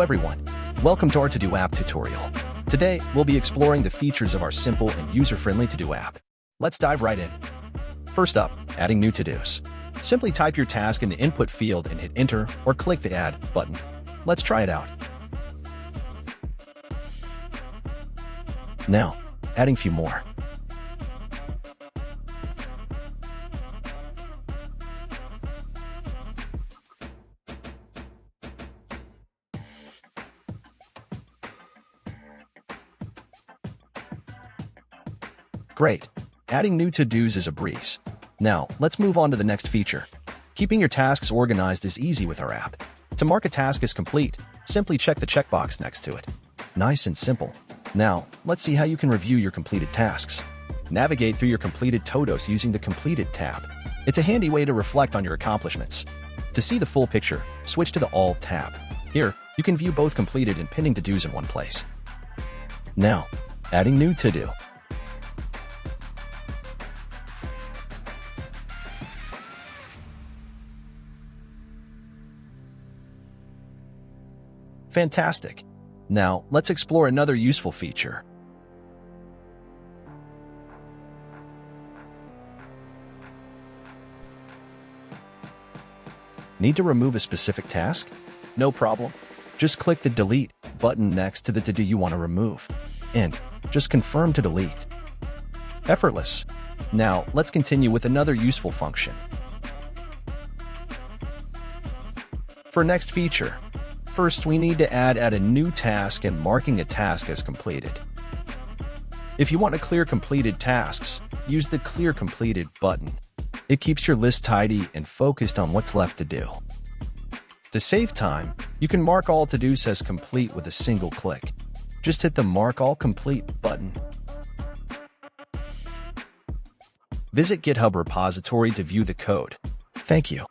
everyone, welcome to our To-Do app tutorial. Today, we'll be exploring the features of our simple and user-friendly To-Do app. Let's dive right in. First up, adding new to-dos. Simply type your task in the input field and hit enter or click the add button. Let's try it out. Now, adding a few more. Great. Adding new to-dos is a breeze. Now, let's move on to the next feature. Keeping your tasks organized is easy with our app. To mark a task as complete, simply check the checkbox next to it. Nice and simple. Now, let's see how you can review your completed tasks. Navigate through your Completed Todos using the Completed tab. It's a handy way to reflect on your accomplishments. To see the full picture, switch to the All tab. Here, you can view both completed and pending to-dos in one place. Now, adding new to-do. Fantastic. Now, let's explore another useful feature. Need to remove a specific task? No problem. Just click the Delete button next to the to-do you want to remove, and just confirm to delete. Effortless. Now, let's continue with another useful function. For next feature, first, we need to add a new task and marking a task as completed. If you want to clear completed tasks, use the Clear Completed button. It keeps your list tidy and focused on what's left to do. To save time, you can mark all to-dos as complete with a single click. Just hit the Mark All Complete button. Visit GitHub repository to view the code. Thank you.